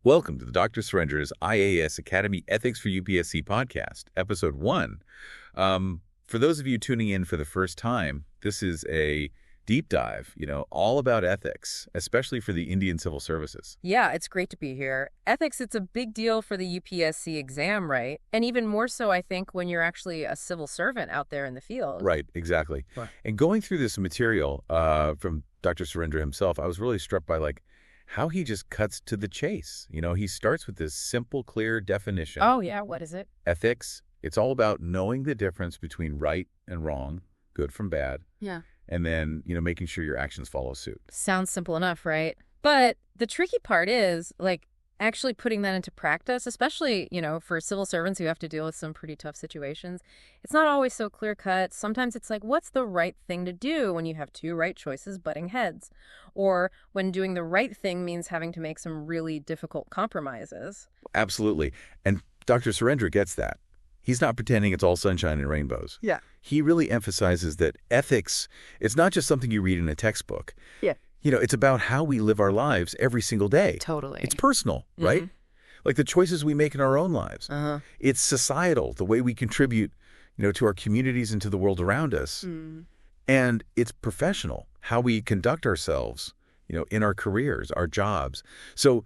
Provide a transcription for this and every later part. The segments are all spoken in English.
Welcome to the Dr. Surendra's IAS Academy Ethics for UPSC podcast, episode 1. For those of you tuning in for the first time, this is a deep dive, all about ethics, especially for the Indian Civil Services. Yeah, it's great to be here. Ethics, it's a big deal for the UPSC exam, right? And even more so, I think, when you're actually a civil servant out there in the field. Right, exactly. Right. And going through this material from Dr. Surendra himself, I was really struck by how he just cuts to the chase. He starts with this simple, clear definition. Oh, yeah, what is it? Ethics, it's all about knowing the difference between right and wrong, good from bad. Yeah. And then, making sure your actions follow suit. Sounds simple enough, right? But the tricky part is, actually putting that into practice, especially, for civil servants who have to deal with some pretty tough situations. It's not always so clear-cut. Sometimes it's like, what's the right thing to do when you have two right choices butting heads? Or when doing the right thing means having to make some really difficult compromises. Absolutely. And Dr. Surendra gets that. He's not pretending it's all sunshine and rainbows. Yeah. He really emphasizes that ethics, it's not just something you read in a textbook. Yeah. It's about how we live our lives every single day. Totally. It's personal, right? Like the choices we make in our own lives. Uh-huh. It's societal, the way we contribute, to our communities and to the world around us. And it's professional, how we conduct ourselves, in our careers, our jobs. So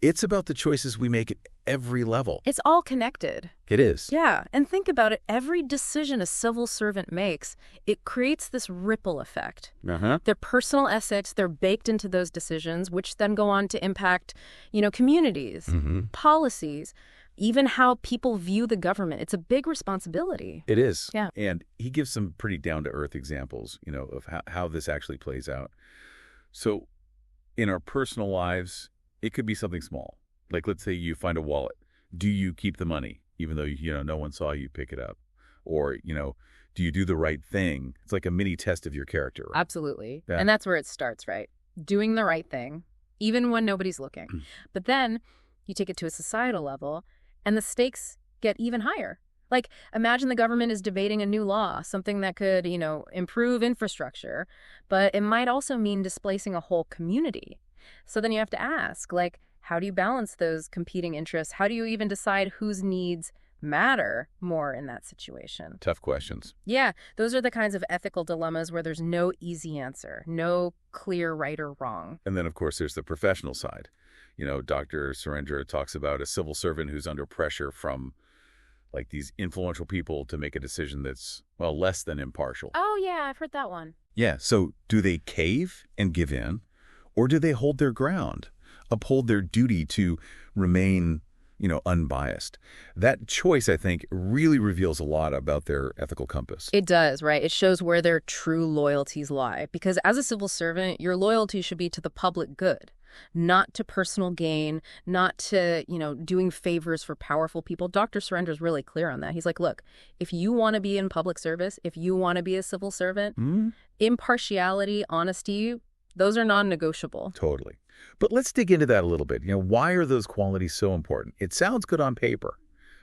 it's about the choices we make at every level. It's all connected. It is. Yeah, and think about it. Every decision a civil servant makes, it creates this ripple effect. Their personal ethics, they're baked into those decisions, which then go on to impact, communities, policies, even how people view the government. It's a big responsibility. It is. Yeah. And he gives some pretty down-to-earth examples, of how this actually plays out. So in our personal lives, it could be something small. Like, let's say you find a wallet. Do you keep the money, even though, no one saw you pick it up? Or, do you do the right thing? It's like a mini test of your character. Right? Absolutely. Yeah. And that's where it starts, right? Doing the right thing, even when nobody's looking. But then you take it to a societal level, and the stakes get even higher. Like, imagine the government is debating a new law, something that could, improve infrastructure, but it might also mean displacing a whole community. So then you have to ask, how do you balance those competing interests? How do you even decide whose needs matter more in that situation? Tough questions. Yeah, those are the kinds of ethical dilemmas where there's no easy answer, no clear right or wrong. And then, of course, there's the professional side. Dr. Surendra talks about a civil servant who's under pressure from these influential people to make a decision that's, less than impartial. Oh, yeah, I've heard that one. Yeah, so do they cave and give in, or do they hold their ground, uphold their duty to remain, unbiased? That choice, I think, really reveals a lot about their ethical compass. It does, right? It shows where their true loyalties lie. Because as a civil servant, your loyalty should be to the public good, not to personal gain, not to, doing favors for powerful people. Dr. Surendra is really clear on that. He's like, look, if you want to be in public service, if you want to be a civil servant, impartiality, honesty, those are non-negotiable. Totally. But let's dig into that a little bit. Why are those qualities so important? It sounds good on paper,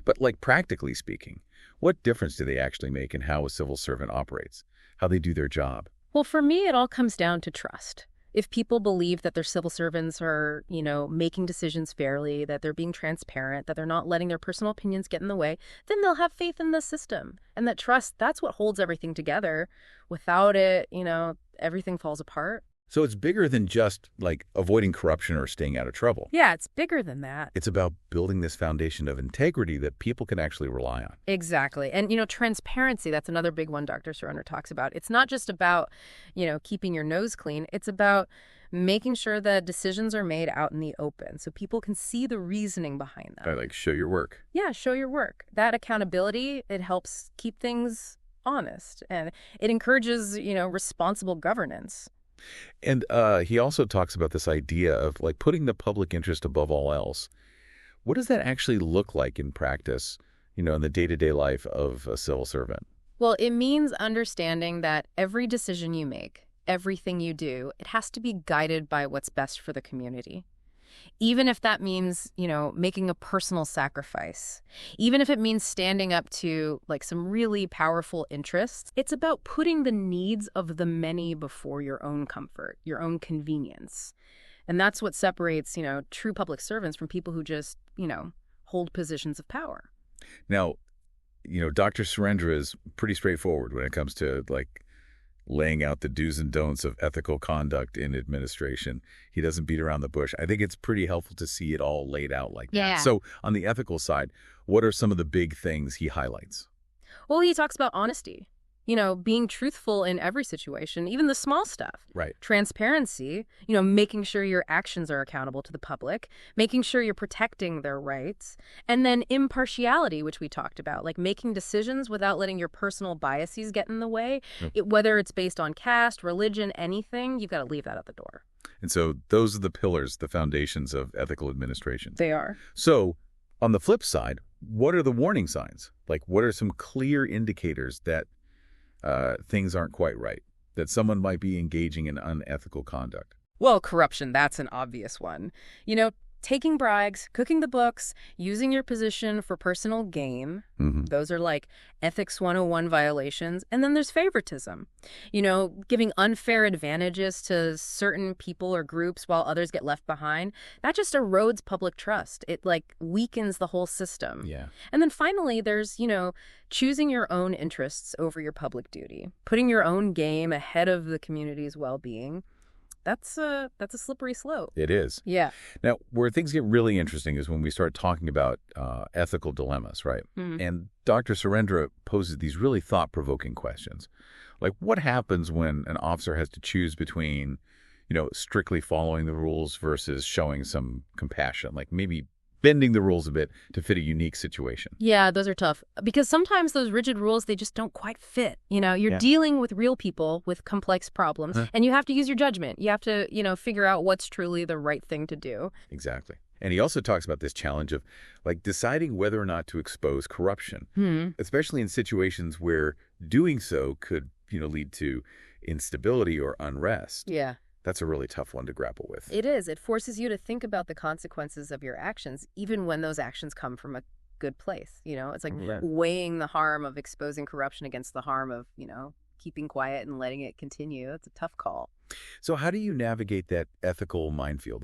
but practically speaking, what difference do they actually make in how a civil servant operates, how they do their job? Well, for me, it all comes down to trust. If people believe that their civil servants are, making decisions fairly, that they're being transparent, that they're not letting their personal opinions get in the way, then they'll have faith in the system. And that trust, that's what holds everything together. Without it, everything falls apart. So it's bigger than just avoiding corruption or staying out of trouble. Yeah, it's bigger than that. It's about building this foundation of integrity that people can actually rely on. Exactly. And, transparency, that's another big one Dr. Surendra talks about. It's not just about, keeping your nose clean. It's about making sure that decisions are made out in the open so people can see the reasoning behind them. Show your work. Yeah, show your work. That accountability, it helps keep things honest. And it encourages, responsible governance. And he also talks about this idea of putting the public interest above all else. What does that actually look like in practice, in the day-to-day life of a civil servant? Well, it means understanding that every decision you make, everything you do, it has to be guided by what's best for the community. Even if that means, making a personal sacrifice, even if it means standing up to some really powerful interests, it's about putting the needs of the many before your own comfort, your own convenience. And that's what separates, true public servants from people who just, hold positions of power. Now, Dr. Surendra is pretty straightforward when it comes to, laying out the do's and don'ts of ethical conduct in administration. He doesn't beat around the bush. I think it's pretty helpful to see it all laid out like that. Yeah. So on the ethical side, what are some of the big things he highlights? Well, he talks about honesty, being truthful in every situation, even the small stuff. Right. Transparency, making sure your actions are accountable to the public, making sure you're protecting their rights. And then impartiality, which we talked about, like making decisions without letting your personal biases get in the way. Whether it's based on caste, religion, anything, you've got to leave that at the door. And so those are the pillars, the foundations of ethical administration. They are. So on the flip side, what are the warning signs? What are some clear indicators that things aren't quite right, that someone might be engaging in unethical conduct? Well, corruption, that's an obvious one. Taking bribes, cooking the books, using your position for personal gain. Those are like Ethics 101 violations. And then there's favoritism. Giving unfair advantages to certain people or groups while others get left behind. That just erodes public trust. It weakens the whole system. Yeah. And then finally, there's, choosing your own interests over your public duty, putting your own game ahead of the community's well-being. That's a slippery slope. It is. Yeah. Now, where things get really interesting is when we start talking about ethical dilemmas, right? And Dr. Surendra poses these really thought-provoking questions. What happens when an officer has to choose between, strictly following the rules versus showing some compassion, maybe bending the rules a bit to fit a unique situation? Yeah, those are tough. Because sometimes those rigid rules, they just don't quite fit. You're dealing with real people with complex problems, and you have to use your judgment. You have to, figure out what's truly the right thing to do. Exactly. And he also talks about this challenge of, deciding whether or not to expose corruption, especially in situations where doing so could, lead to instability or unrest. Yeah. That's a really tough one to grapple with. It is. It forces you to think about the consequences of your actions, even when those actions come from a good place. It's like weighing the harm of exposing corruption against the harm of, keeping quiet and letting it continue. It's a tough call. So how do you navigate that ethical minefield?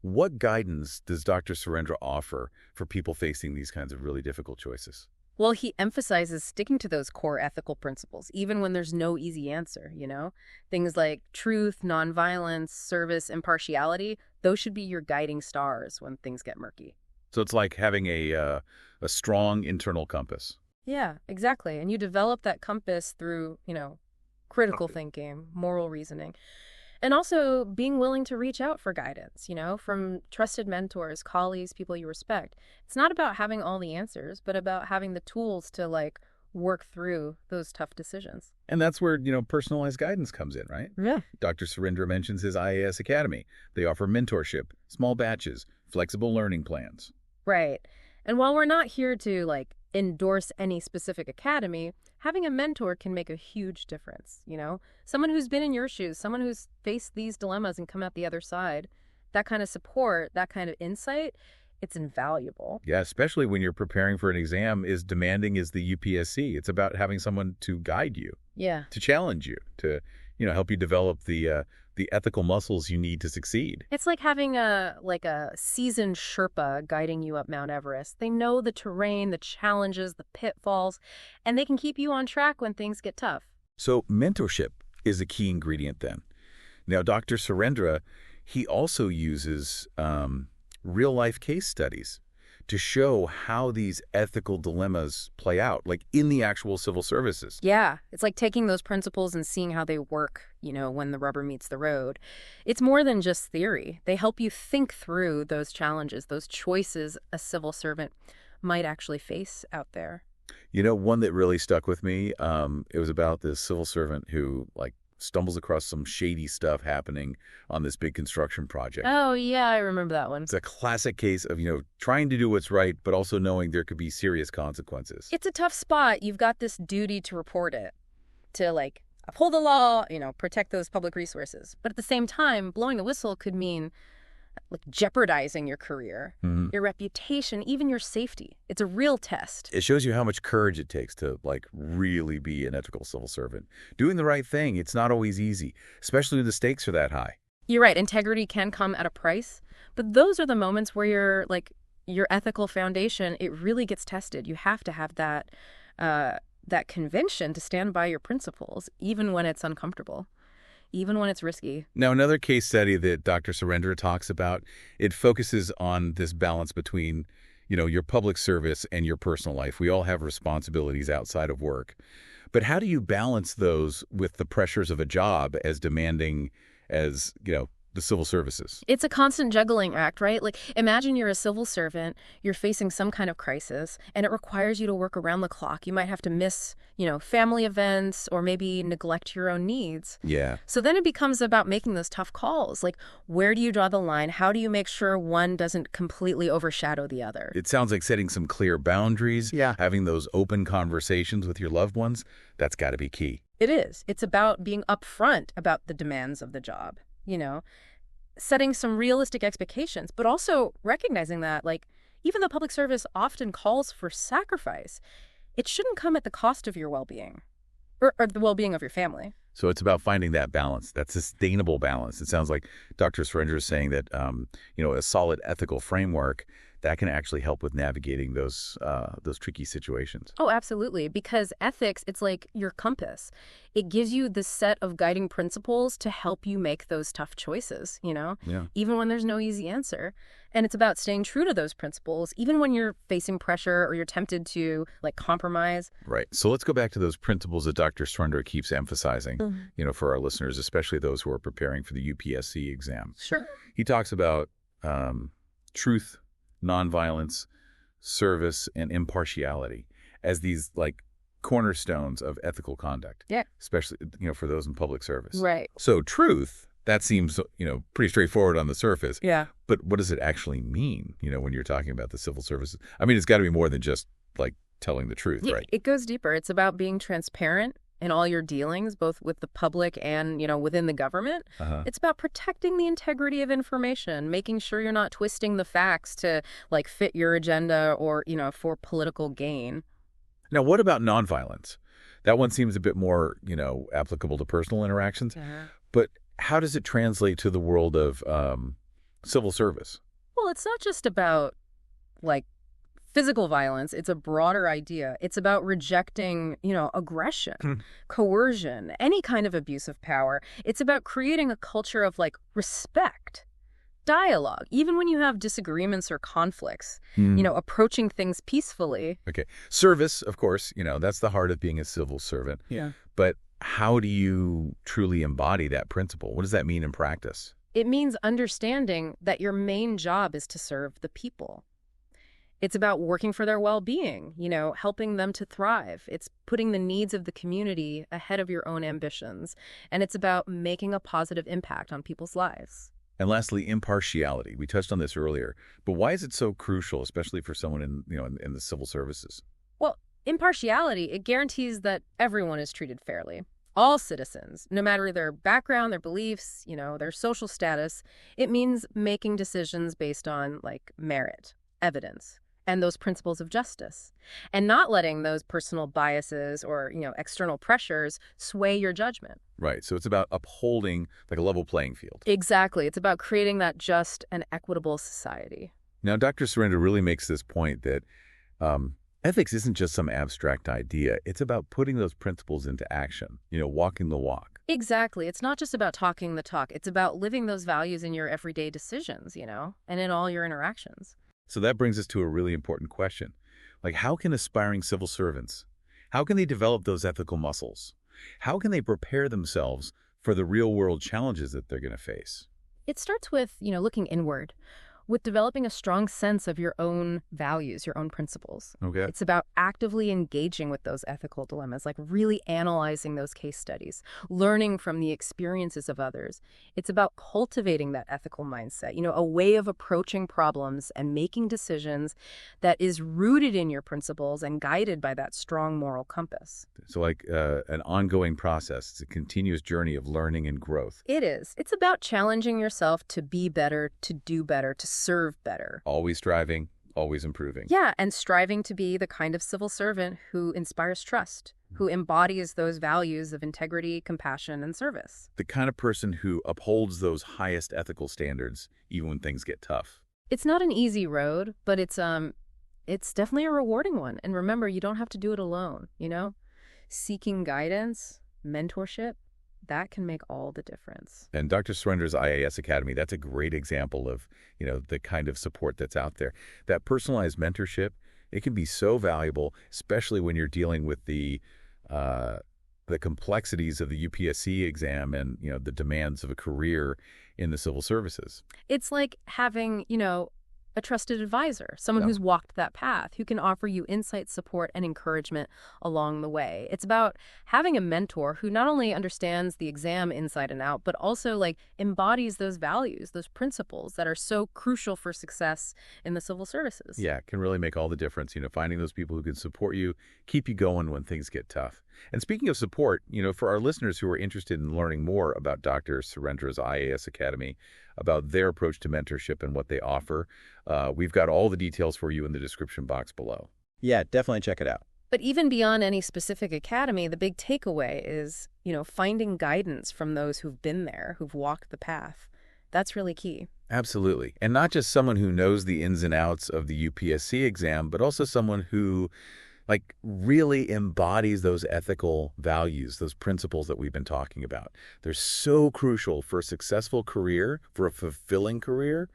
What guidance does Dr. Surendra offer for people facing these kinds of really difficult choices? Well, he emphasizes sticking to those core ethical principles, even when there's no easy answer, Things like truth, nonviolence, service, impartiality, those should be your guiding stars when things get murky. So it's like having a strong internal compass. Yeah, exactly. And you develop that compass through, critical thinking, moral reasoning. And also being willing to reach out for guidance, from trusted mentors, colleagues, people you respect. It's not about having all the answers, but about having the tools to work through those tough decisions. And that's where, personalized guidance comes in, right? Yeah. Dr. Surendra mentions his IAS Academy. They offer mentorship, small batches, flexible learning plans. Right. And while we're not here to endorse any specific academy, having a mentor can make a huge difference, Someone who's been in your shoes, someone who's faced these dilemmas and come out the other side, that kind of support, that kind of insight, it's invaluable. Yeah, especially when you're preparing for an exam as demanding as the UPSC. It's about having someone to guide you. Yeah. To challenge you, to, help you develop the ethical muscles you need to succeed. It's like having a seasoned Sherpa guiding you up Mount Everest. They know the terrain, the challenges, the pitfalls, and they can keep you on track when things get tough. So mentorship is a key ingredient then. Now, Dr. Surendra, he also uses real-life case studies to show how these ethical dilemmas play out, in the actual civil services. Yeah, it's like taking those principles and seeing how they work, when the rubber meets the road. It's more than just theory. They help you think through those challenges, those choices a civil servant might actually face out there. One that really stuck with me, it was about this civil servant who, stumbles across some shady stuff happening on this big construction project. Oh, yeah, I remember that one. It's a classic case of, trying to do what's right, but also knowing there could be serious consequences. It's a tough spot. You've got this duty to report it, to, uphold the law, protect those public resources. But at the same time, blowing the whistle could mean jeopardizing your career, your reputation, even your safety. It's a real test. It shows you how much courage it takes to really be an ethical civil servant. Doing the right thing, it's not always easy, especially when the stakes are that high. You're right, integrity can come at a price, but those are the moments where your ethical foundation, it really gets tested. You have to have that conviction to stand by your principles, even when it's uncomfortable, even when it's risky. Now, another case study that Dr. Surendra talks about, it focuses on this balance between, your public service and your personal life. We all have responsibilities outside of work. But how do you balance those with the pressures of a job as demanding as, the civil services? It's a constant juggling act, right? Like, imagine you're a civil servant, you're facing some kind of crisis, and it requires you to work around the clock. You might have to miss, family events or maybe neglect your own needs. Yeah. So then it becomes about making those tough calls. Like, where do you draw the line? How do you make sure one doesn't completely overshadow the other? It sounds like setting some clear boundaries, Yeah. having those open conversations with your loved ones. That's got to be key. It is. It's about being upfront about the demands of the job, setting some realistic expectations, but also recognizing that, even though public service often calls for sacrifice, it shouldn't come at the cost of your well-being or the well-being of your family. So it's about finding that balance, that sustainable balance. It sounds like Dr. Surendra is saying that, a solid ethical framework that can actually help with navigating those tricky situations. Oh, absolutely. Because ethics, it's like your compass. It gives you the set of guiding principles to help you make those tough choices, Yeah. even when there's no easy answer. And it's about staying true to those principles, even when you're facing pressure or you're tempted to compromise. Right. So let's go back to those principles that Dr. Surendra keeps emphasizing, for our listeners, especially those who are preparing for the UPSC exam. Sure. He talks about truth, nonviolence, service, and impartiality as these cornerstones of ethical conduct. Yeah. Especially, for those in public service. Right. So truth, that seems, pretty straightforward on the surface. Yeah. But what does it actually mean, when you're talking about the civil services? I mean, it's got to be more than just telling the truth, right? It goes deeper. It's about being transparent in all your dealings, both with the public and, within the government. It's about protecting the integrity of information, making sure you're not twisting the facts to fit your agenda or, for political gain. Now, what about nonviolence? That one seems a bit more, applicable to personal interactions. But how does it translate to the world of civil service? Well, it's not just about physical violence. It's a broader idea. It's about rejecting, aggression, coercion, any kind of abuse of power. It's about creating a culture of respect, dialogue, even when you have disagreements or conflicts, approaching things peacefully. Okay. Service, of course, that's the heart of being a civil servant. Yeah. But how do you truly embody that principle? What does that mean in practice? It means understanding that your main job is to serve the people. It's about working for their well-being, helping them to thrive. It's putting the needs of the community ahead of your own ambitions. And it's about making a positive impact on people's lives. And lastly, impartiality. We touched on this earlier, but why is it so crucial, especially for someone in the civil services? Well, impartiality, it guarantees that everyone is treated fairly. All citizens, no matter their background, their beliefs, their social status. It means making decisions based on merit, evidence, and those principles of justice, and not letting those personal biases or, external pressures sway your judgment. Right. So it's about upholding a level playing field. Exactly. It's about creating that just and equitable society. Now, Dr. Surendra really makes this point that ethics isn't just some abstract idea. It's about putting those principles into action, walking the walk. Exactly. It's not just about talking the talk. It's about living those values in your everyday decisions, and in all your interactions. So that brings us to a really important question. How can aspiring civil servants, how can they develop those ethical muscles? How can they prepare themselves for the real-world challenges that they're going to face? It starts with, looking inward, with developing a strong sense of your own values, your own principles. Okay. It's about actively engaging with those ethical dilemmas, really analyzing those case studies, learning from the experiences of others. It's about cultivating that ethical mindset, a way of approaching problems and making decisions that is rooted in your principles and guided by that strong moral compass. So an ongoing process. It's a continuous journey of learning and growth. It is. It's about challenging yourself to be better, to do better, to serve better. Always striving, Always improving. Yeah, and striving to be the kind of civil servant who inspires trust, who embodies those values of integrity, compassion, and service. The kind of person who upholds those highest ethical standards even when things get tough. It's not an easy road, but it's definitely a rewarding one. And remember, you don't have to do it alone, you know? Seeking guidance, mentorship, that can make all the difference. And Dr. Surendra's IAS Academy, that's a great example of, the kind of support that's out there. That personalized mentorship, it can be so valuable, especially when you're dealing with the complexities of the UPSC exam and, the demands of a career in the civil services. It's like having, a trusted advisor, someone Yeah. who's walked that path, who can offer you insight, support, and encouragement along the way. It's about having a mentor who not only understands the exam inside and out, but also embodies those values, those principles that are so crucial for success in the civil services. Yeah, it can really make all the difference, finding those people who can support you, keep you going when things get tough. And speaking of support, for our listeners who are interested in learning more about Dr. Surendra's IAS Academy, about their approach to mentorship and what they offer, we've got all the details for you in the description box below. Yeah, definitely check it out. But even beyond any specific academy, the big takeaway is, finding guidance from those who've been there, who've walked the path. That's really key. Absolutely. And not just someone who knows the ins and outs of the UPSC exam, but also someone who really embodies those ethical values, those principles that we've been talking about. They're so crucial for a successful career, for a fulfilling career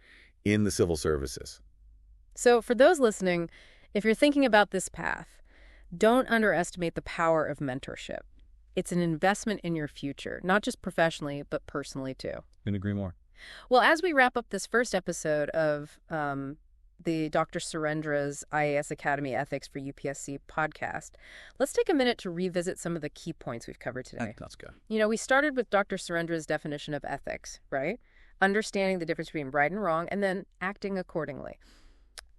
in the civil services. So for those listening, if you're thinking about this path, don't underestimate the power of mentorship. It's an investment in your future, not just professionally, but personally too. Couldn't agree more. Well, as we wrap up this first episode of the Dr. Surendra's IAS Academy Ethics for UPSC podcast, let's take a minute to revisit some of the key points we've covered today. Let's go. We started with Dr. Surendra's definition of ethics, right? Understanding the difference between right and wrong, and then acting accordingly.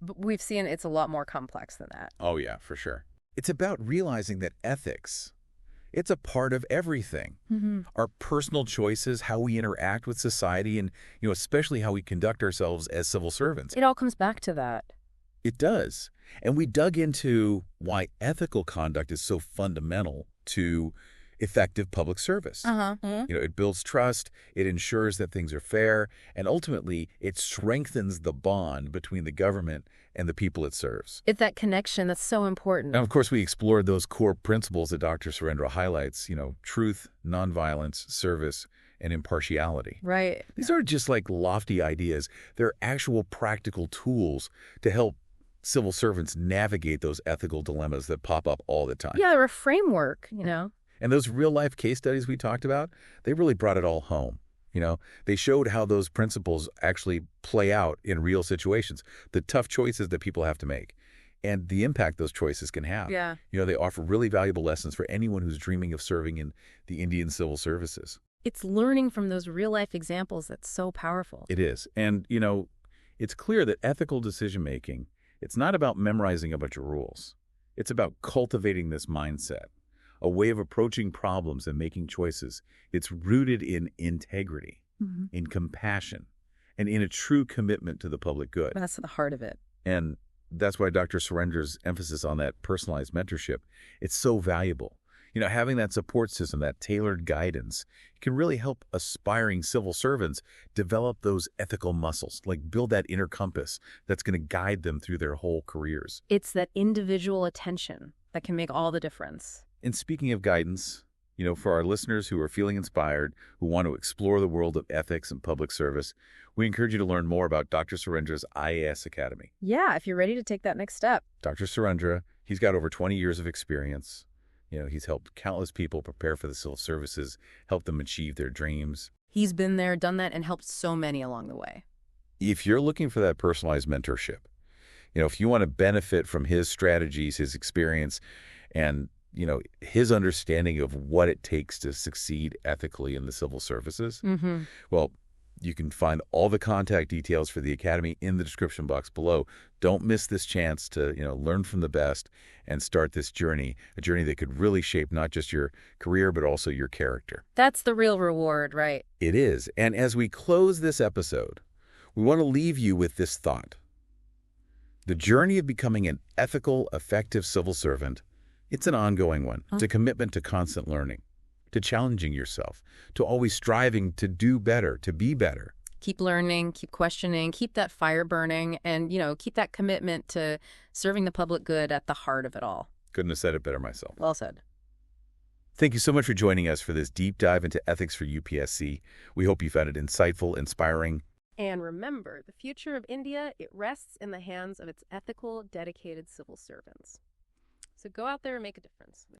But we've seen it's a lot more complex than that. Oh, yeah, for sure. It's about realizing that ethics, it's a part of everything. Mm-hmm. Our personal choices, how we interact with society, and, especially how we conduct ourselves as civil servants. It all comes back to that. It does. And we dug into why ethical conduct is so fundamental to effective public service. It builds trust, it ensures that things are fair, and ultimately it strengthens the bond between the government and the people it serves. It's that connection that's so important. And of course, we explored those core principles that Dr. Surendra highlights, truth, nonviolence, service, and impartiality. Right. These aren't just lofty ideas. They're actual practical tools to help civil servants navigate those ethical dilemmas that pop up all the time. Yeah, they're a framework, And those real-life case studies we talked about, they really brought it all home. They showed how those principles actually play out in real situations, the tough choices that people have to make, and the impact those choices can have. Yeah. They offer really valuable lessons for anyone who's dreaming of serving in the Indian civil services. It's learning from those real-life examples that's so powerful. It is. And, it's clear that ethical decision-making, it's not about memorizing a bunch of rules. It's about cultivating this mindset, a way of approaching problems and making choices. It's rooted in integrity, in compassion, and in a true commitment to the public good. That's the heart of it. And that's why Dr. Surendra's emphasis on that personalized mentorship, it's so valuable. Having that support system, that tailored guidance, can really help aspiring civil servants develop those ethical muscles, build that inner compass that's going to guide them through their whole careers. It's that individual attention that can make all the difference. And speaking of guidance, for our listeners who are feeling inspired, who want to explore the world of ethics and public service, we encourage you to learn more about Dr. Surendra's IAS Academy. Yeah, if you're ready to take that next step. Dr. Surendra, he's got over 20 years of experience. He's helped countless people prepare for the civil services, helped them achieve their dreams. He's been there, done that, and helped so many along the way. If you're looking for that personalized mentorship, if you want to benefit from his strategies, his experience, and his understanding of what it takes to succeed ethically in the civil services, well, you can find all the contact details for the Academy in the description box below. Don't miss this chance to, learn from the best and start this journey, a journey that could really shape not just your career, but also your character. That's the real reward, right? It is. And as we close this episode, we want to leave you with this thought. The journey of becoming an ethical, effective civil servant, it's an ongoing one. It's a commitment to constant learning, to challenging yourself, to always striving to do better, to be better. Keep learning, keep questioning, keep that fire burning, and, keep that commitment to serving the public good at the heart of it all. Couldn't have said it better myself. Well said. Thank you so much for joining us for this deep dive into ethics for UPSC. We hope you found it insightful, inspiring. And remember, the future of India, it rests in the hands of its ethical, dedicated civil servants. So go out there and make a difference.